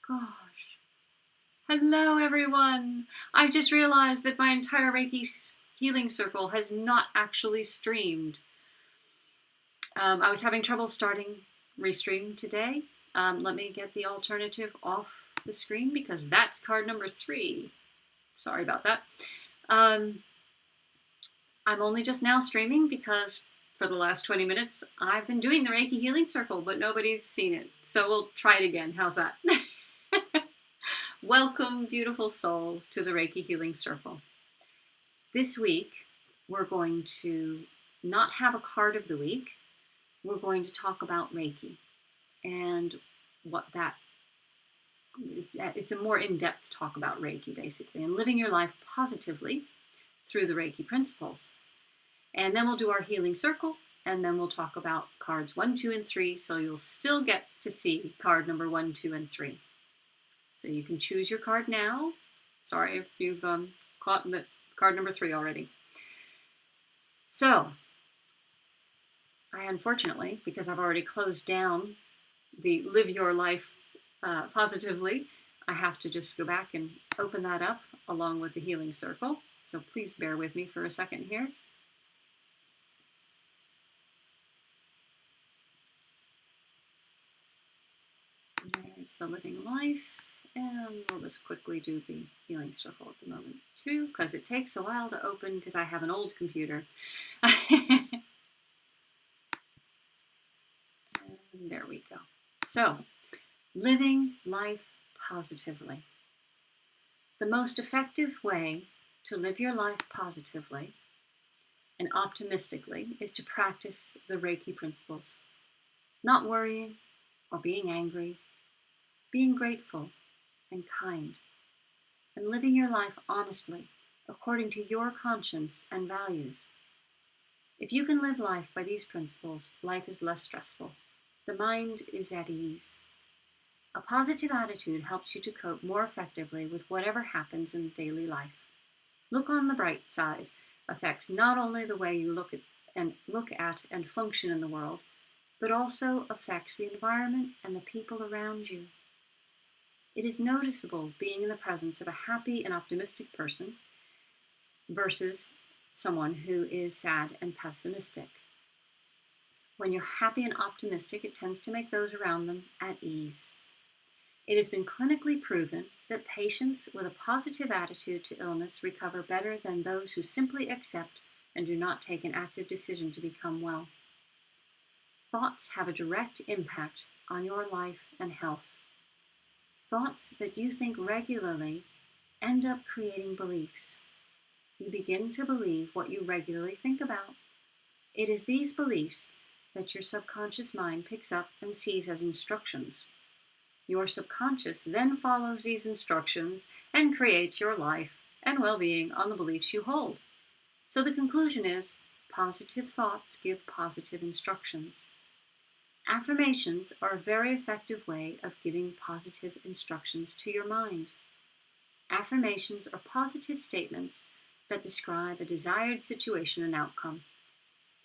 Gosh. Hello, everyone. I just realized that my entire Reiki Healing Circle has not actually streamed. I was having trouble starting restream today. Let me get the alternative off the screen because that's card number 3. Sorry about that. I'm only just now streaming because for the last 20 minutes I've been doing the Reiki Healing Circle, but nobody's seen it. So we'll try it again. How's that? Welcome, beautiful souls, to the Reiki Healing Circle. This week, we're going to not have a card of the week. We're going to talk about Reiki and it's a more in-depth talk about Reiki, basically, and living your life positively through the Reiki principles. And then we'll do our healing circle, and then we'll talk about cards 1, 2, and 3, so you'll still get to see card number 1, 2, and 3. So you can choose your card now. Sorry if you've caught the card number 3 already. So, I unfortunately, because I've already closed down the Live Your Life Positively, I have to just go back and open that up along with the Healing Circle. So please bear with me for a second here. There's the Living Life. And we'll just quickly do the Healing Circle at the moment too, because it takes a while to open because I have an old computer. And there we go. So, living life positively. The most effective way to live your life positively and optimistically is to practice the Reiki principles. Not worrying or being angry, being grateful and kind, and living your life honestly according to your conscience and values. If you can live life by these principles, life is less stressful. The mind is at ease. A positive attitude helps you to cope more effectively with whatever happens in daily life. Look on the bright side affects not only the way you look at and function in the world, but also affects the environment and the people around you. It is noticeable being in the presence of a happy and optimistic person versus someone who is sad and pessimistic. When you're happy and optimistic, it tends to make those around them at ease. It has been clinically proven that patients with a positive attitude to illness recover better than those who simply accept and do not take an active decision to become well. Thoughts have a direct impact on your life and health. Thoughts that you think regularly end up creating beliefs. You begin to believe what you regularly think about. It is these beliefs that your subconscious mind picks up and sees as instructions. Your subconscious then follows these instructions and creates your life and well-being on the beliefs you hold. So the conclusion is, positive thoughts give positive instructions. Affirmations are a very effective way of giving positive instructions to your mind. Affirmations are positive statements that describe a desired situation and outcome.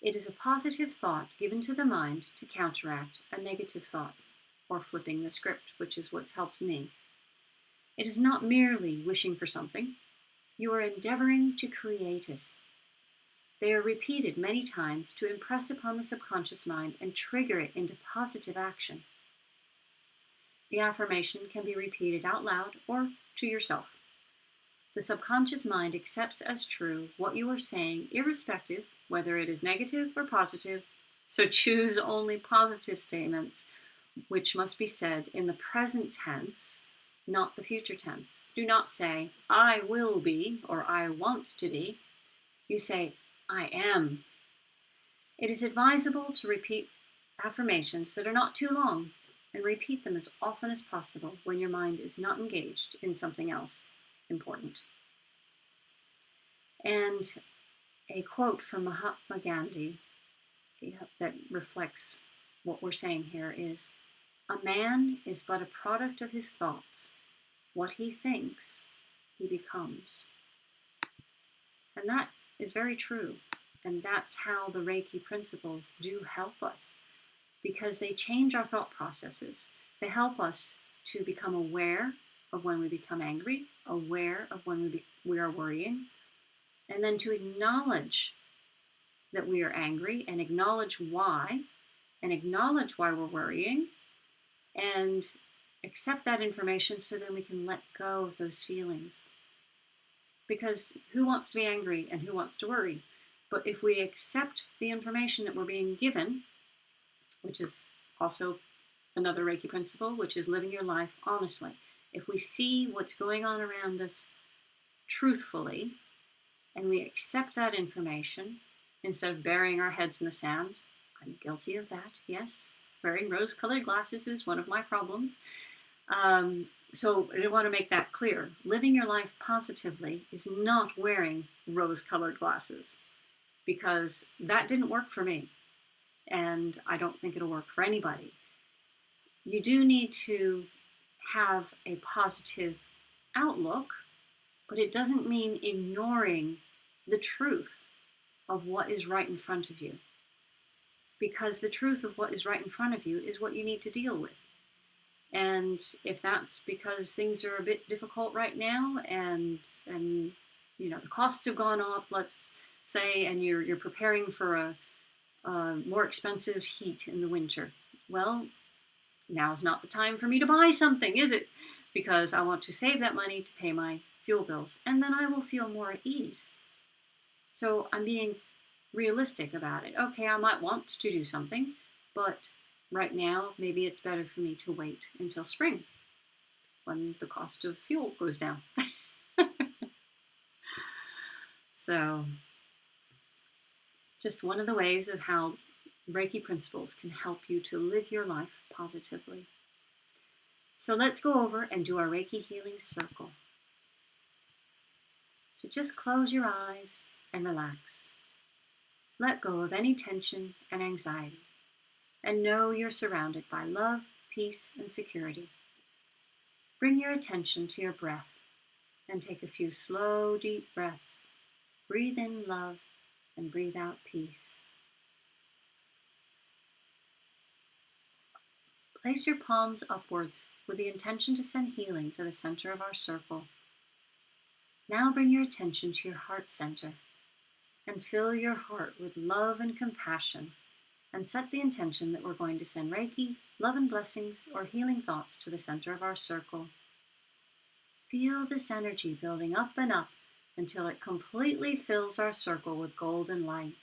It is a positive thought given to the mind to counteract a negative thought, or flipping the script, which is what's helped me. It is not merely wishing for something. You are endeavoring to create it. They are repeated many times to impress upon the subconscious mind and trigger it into positive action. The affirmation can be repeated out loud or to yourself. The subconscious mind accepts as true what you are saying, irrespective whether it is negative or positive, so choose only positive statements, which must be said in the present tense, not the future tense. Do not say, I will be, or I want to be. You say, I am. It is advisable to repeat affirmations that are not too long and repeat them as often as possible when your mind is not engaged in something else important. And a quote from Mahatma Gandhi that reflects what we're saying here is, a man is but a product of his thoughts. What he thinks, he becomes. And that is very true. And that's how the Reiki principles do help us, because they change our thought processes. They help us to become aware of when we become angry, aware of when we are worrying, and then to acknowledge that we are angry and acknowledge why we're worrying, and accept that information so then we can let go of those feelings. Because who wants to be angry and who wants to worry? But if we accept the information that we're being given, which is also another Reiki principle, which is living your life honestly. If we see what's going on around us truthfully, and we accept that information instead of burying our heads in the sand, I'm guilty of that, yes. Wearing rose-colored glasses is one of my problems. So I want to make that clear. Living your life positively is not wearing rose-colored glasses, because that didn't work for me. And I don't think it'll work for anybody. You do need to have a positive outlook, but it doesn't mean ignoring the truth of what is right in front of you. Because the truth of what is right in front of you is what you need to deal with. And if that's because things are a bit difficult right now, and you know the costs have gone up, let's say, and you're preparing for a more expensive heat in the winter, well, now's not the time for me to buy something, is it? Because I want to save that money to pay my fuel bills, and then I will feel more at ease. So I'm being realistic about it. Okay, I might want to do something, but right now, maybe it's better for me to wait until spring, when the cost of fuel goes down. So, just one of the ways of how Reiki principles can help you to live your life positively. So let's go over and do our Reiki Healing Circle. So just close your eyes and relax. Let go of any tension and anxiety, and know you're surrounded by love, peace, and security. Bring your attention to your breath and take a few slow, deep breaths. Breathe in love and breathe out peace. Place your palms upwards with the intention to send healing to the center of our circle. Now bring your attention to your heart center and fill your heart with love and compassion, and set the intention that we're going to send Reiki, love and blessings, or healing thoughts to the center of our circle. Feel this energy building up and up until it completely fills our circle with golden light.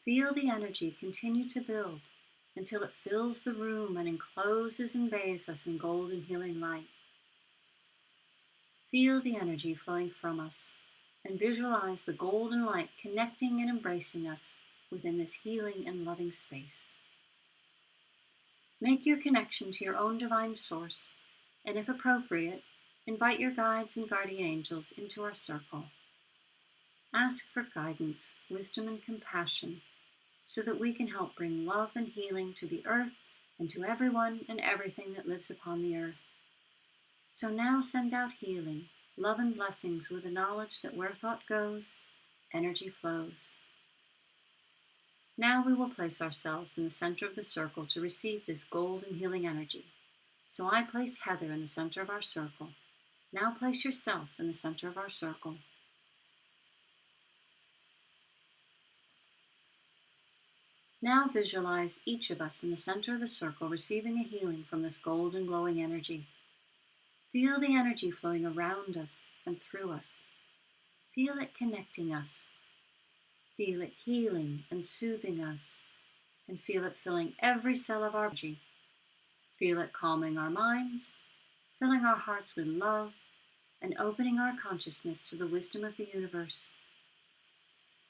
Feel the energy continue to build until it fills the room and encloses and bathes us in golden healing light. Feel the energy flowing from us and visualize the golden light connecting and embracing us within this healing and loving space. Make your connection to your own divine source, and if appropriate, invite your guides and guardian angels into our circle. Ask for guidance, wisdom, and compassion so that we can help bring love and healing to the earth and to everyone and everything that lives upon the earth. So now send out healing, love, and blessings with the knowledge that where thought goes, energy flows. Now we will place ourselves in the center of the circle to receive this golden healing energy. So I place Heather in the center of our circle. Now place yourself in the center of our circle. Now visualize each of us in the center of the circle receiving a healing from this golden glowing energy. Feel the energy flowing around us and through us. Feel it connecting us. Feel it healing and soothing us, and feel it filling every cell of our body. Feel it calming our minds, filling our hearts with love, and opening our consciousness to the wisdom of the universe.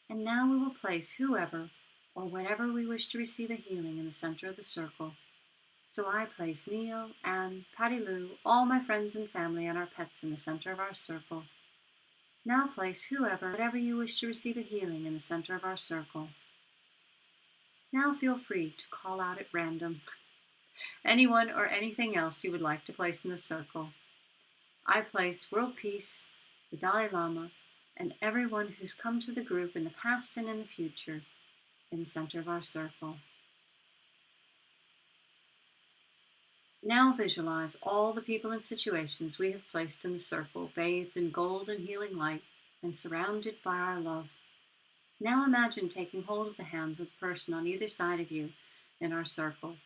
And now we will place whoever or whenever we wish to receive a healing in the center of the circle. So I place Neil, Anne, Patty Lou, all my friends and family and our pets in the center of our circle. Now place whoever, whatever you wish to receive a healing in the center of our circle. Now feel free to call out at random anyone or anything else you would like to place in the circle. I place world peace, the Dalai Lama, and everyone who's come to the group in the past and in the future in the center of our circle. Now visualize all the people and situations we have placed in the circle, bathed in golden healing light and surrounded by our love. Now imagine taking hold of the hands of the person on either side of you in our circle,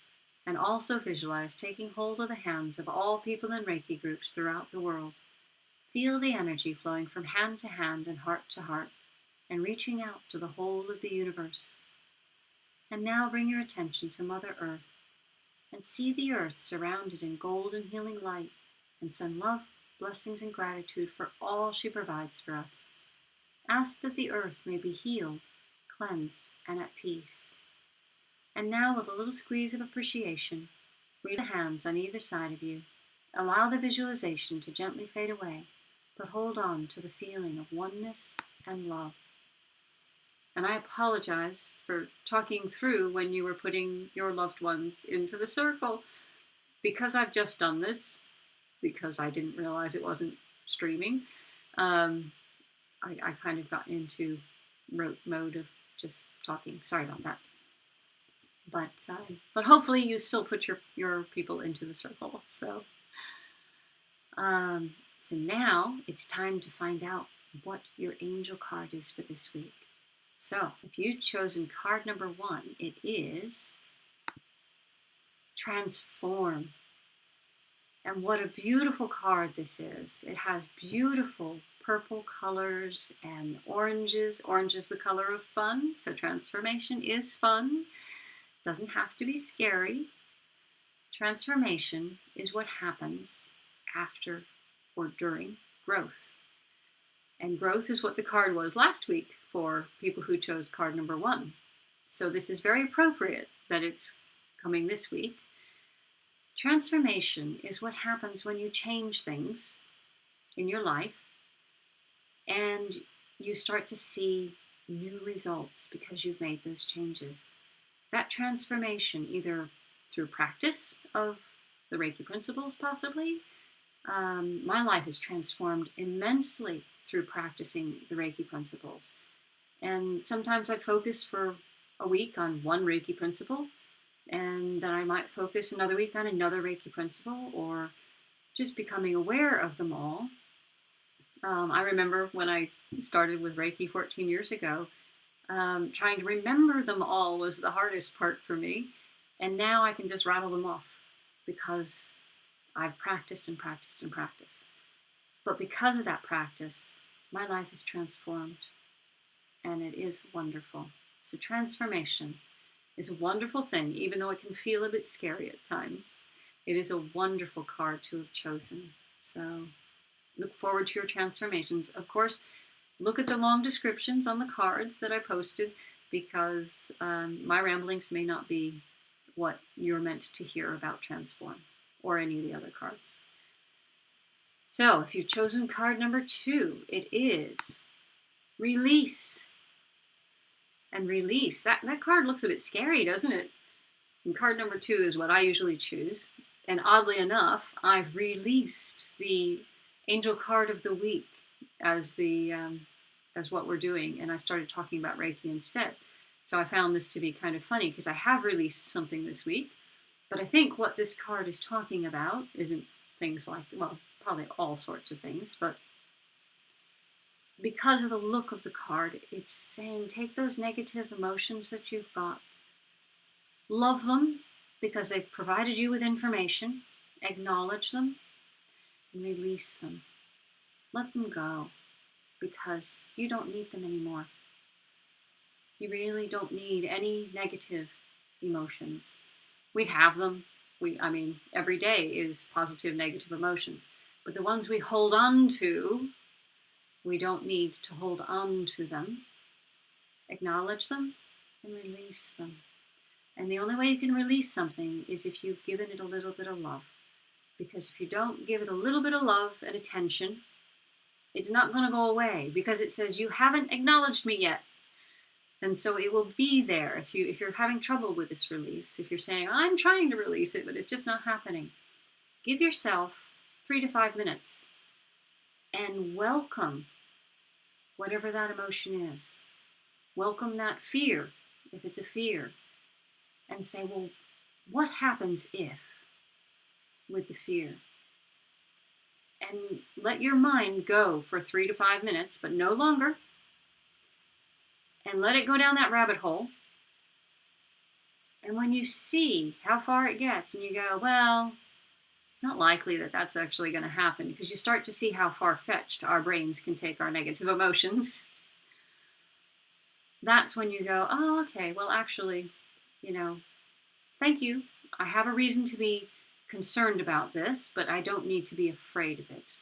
and also visualize taking hold of the hands of all people in Reiki groups throughout the world. Feel the energy flowing from hand to hand and heart to heart, and reaching out to the whole of the universe. And now bring your attention to Mother Earth, and see the earth surrounded in golden healing light, and send love, blessings, and gratitude for all she provides for us. Ask that the earth may be healed, cleansed, and at peace. And now, with a little squeeze of appreciation, reach the hands on either side of you. Allow the visualization to gently fade away, but hold on to the feeling of oneness and love. And I apologize for talking through when you were putting your loved ones into the circle, because I've just done this, because I didn't realize it wasn't streaming. I kind of got into rote mode of just talking. Sorry about that. But hopefully you still put your people into the circle. So now it's time to find out what your angel card is for this week. So if you've chosen card number 1, it is Transform. And what a beautiful card this is. It has beautiful purple colors and oranges. Orange is the color of fun, so transformation is fun. Doesn't have to be scary. Transformation is what happens after or during growth. And growth is what the card was last week for people who chose card number 1. So this is very appropriate that it's coming this week. Transformation is what happens when you change things in your life and you start to see new results because you've made those changes. That transformation, either through practice of the Reiki principles, possibly. My life is transformed immensely through practicing the Reiki principles. And sometimes I'd focus for a week on one Reiki principle, and then I might focus another week on another Reiki principle, or just becoming aware of them all. I remember when I started with Reiki 14 years ago, trying to remember them all was the hardest part for me. And now I can just rattle them off because I've practiced and practiced and practiced. But because of that practice, my life is transformed, and it is wonderful. So transformation is a wonderful thing, even though it can feel a bit scary at times. It is a wonderful card to have chosen. So look forward to your transformations. Of course, look at the long descriptions on the cards that I posted, because my ramblings may not be what you're meant to hear about Transform or any of the other cards. So if you've chosen card number 2, it is Release. And release, that card looks a bit scary, doesn't it? And card number 2 is what I usually choose. And oddly enough, I've released the angel card of the week as what we're doing, and I started talking about Reiki instead. So I found this to be kind of funny because I have released something this week, but I think what this card is talking about isn't things like, well, probably all sorts of things, but because of the look of the card, it's saying take those negative emotions that you've got, love them because they've provided you with information, acknowledge them, and release them. Let them go because you don't need them anymore. You really don't need any negative emotions. We have them. Every day is positive, negative emotions. But the ones we hold on to, we don't need to hold on to them. Acknowledge them and release them. And the only way you can release something is if you've given it a little bit of love. Because if you don't give it a little bit of love and attention, it's not going to go away, because it says you haven't acknowledged me yet. And so it will be there if you're having trouble with this release, if you're saying, I'm trying to release it, but it's just not happening. Give yourself 3 to 5 minutes and welcome whatever that emotion is. Welcome that fear, if it's a fear, and say, well, what happens if? with the fear. And let your mind go for 3 to 5 minutes, but no longer. And let it go down that rabbit hole. And when you see how far it gets and you go, well, it's not likely that that's actually going to happen, because you start to see how far-fetched our brains can take our negative emotions. That's when you go, oh, okay, well, actually, thank you. I have a reason to be concerned about this, but I don't need to be afraid of it.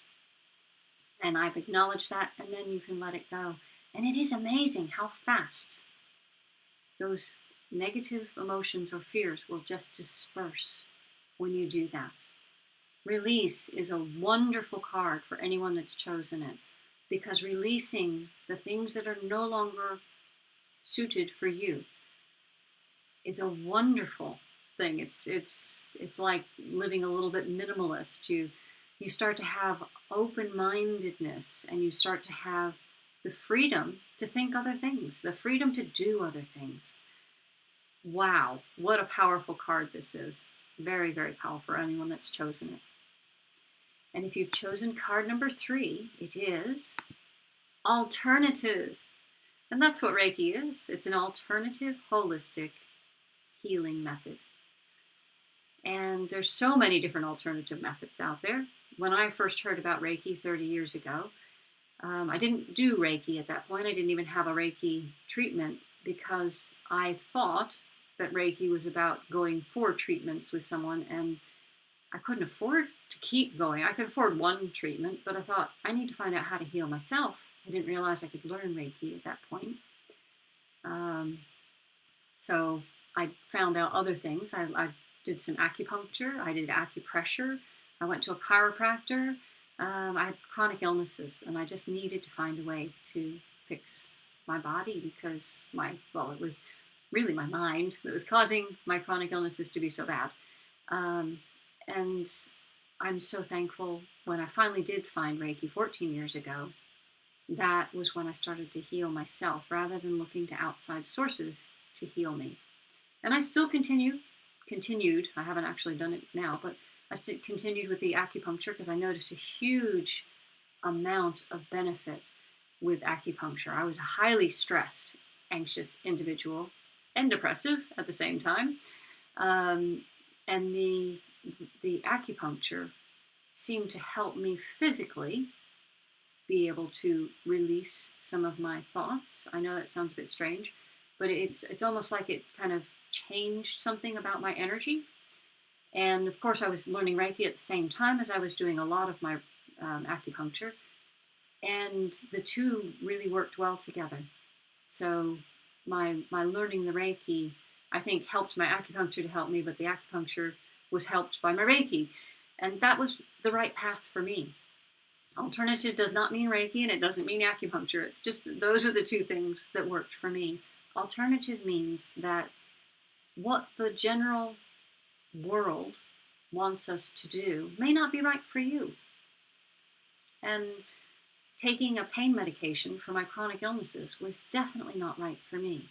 And I've acknowledged that, and then you can let it go. And it is amazing how fast those negative emotions or fears will just disperse when you do that. Release is a wonderful card for anyone that's chosen it, because releasing the things that are no longer suited for you is a wonderful thing. It's like living a little bit minimalist. You start to have open-mindedness, and you start to have the freedom to think other things, the freedom to do other things. Wow, what a powerful card this is. Very, very powerful for anyone that's chosen it. And if you've chosen card number 3, it is alternative. And that's what Reiki is. It's an alternative, holistic healing method. And there's so many different alternative methods out there. When I first heard about Reiki 30 years ago, I didn't do Reiki at that point. I didn't even have a Reiki treatment, because I thought that Reiki was about going for treatments with someone, and I couldn't afford to keep going. I could afford one treatment, but I thought, I need to find out how to heal myself. I didn't realize I could learn Reiki at that point. So I found out other things. I did some acupuncture. I did acupressure. I went to a chiropractor. I had chronic illnesses, and I just needed to find a way to fix my body, because it was really my mind that was causing my chronic illnesses to be so bad. And I'm so thankful when I finally did find Reiki 14 years ago. That was when I started to heal myself, rather than looking to outside sources to heal me. And I still continued. I haven't actually done it now, but I still continued with the acupuncture, because I noticed a huge amount of benefit with acupuncture. I was a highly stressed, anxious individual, and depressive at the same time. And the acupuncture seemed to help me physically be able to release some of my thoughts. I know that sounds a bit strange, but it's almost like it kind of changed something about my energy. And of course, I was learning Reiki at the same time as I was doing a lot of my acupuncture, and the two really worked well together. So my learning the Reiki, I think, helped my acupuncture to help me, but the acupuncture was helped by my Reiki. And that was the right path for me. Alternative does not mean Reiki, and it doesn't mean acupuncture. It's just those are the two things that worked for me. Alternative means that what the general world wants us to do may not be right for you. And taking a pain medication for my chronic illnesses was definitely not right for me.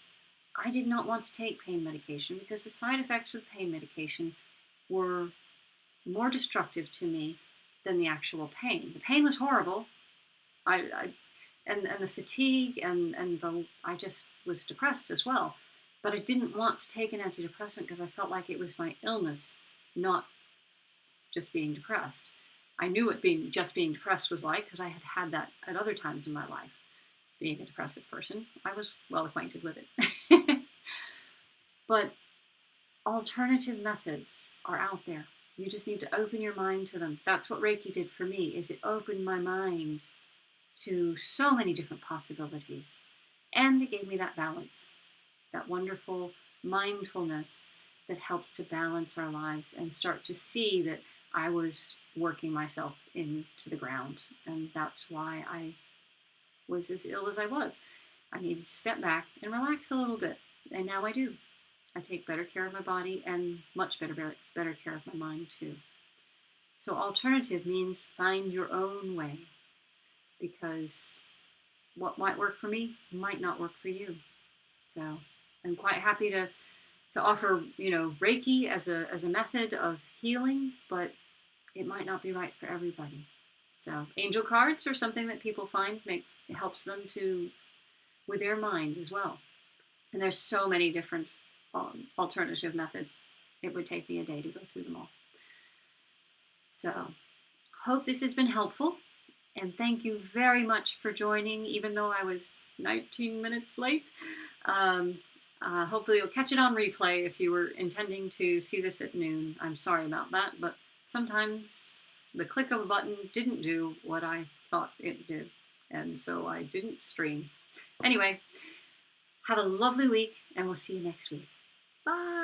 I did not want to take pain medication, because the side effects of pain medication were more destructive to me than the actual pain. The pain was horrible. And the fatigue and I just was depressed as well. But I didn't want to take an antidepressant, because I felt like it was my illness, not just being depressed. I knew what just being depressed was like, because I had had that at other times in my life. Being a depressive person, I was well acquainted with it. But alternative methods are out there. You just need to open your mind to them. That's what Reiki did for me, is it opened my mind to so many different possibilities. And it gave me that balance, that wonderful mindfulness that helps to balance our lives and start to see that I was working myself into the ground. And that's why I was as ill as I was. I needed to step back and relax a little bit. And now I do. I take better care of my body, and much better care of my mind too. So alternative means find your own way, because what might work for me might not work for you. So I'm quite happy to offer, Reiki as a method of healing, but it might not be right for everybody. So angel cards are something that people find it helps them to with their mind as well. And there's so many different alternative methods. It would take me a day to go through them all. So hope this has been helpful. And thank you very much for joining, even though I was 19 minutes late. Hopefully you'll catch it on replay if you were intending to see this at noon. I'm sorry about that, but sometimes the click of a button didn't do what I thought it did, and so I didn't stream. Anyway, have a lovely week, and we'll see you next week. Bye!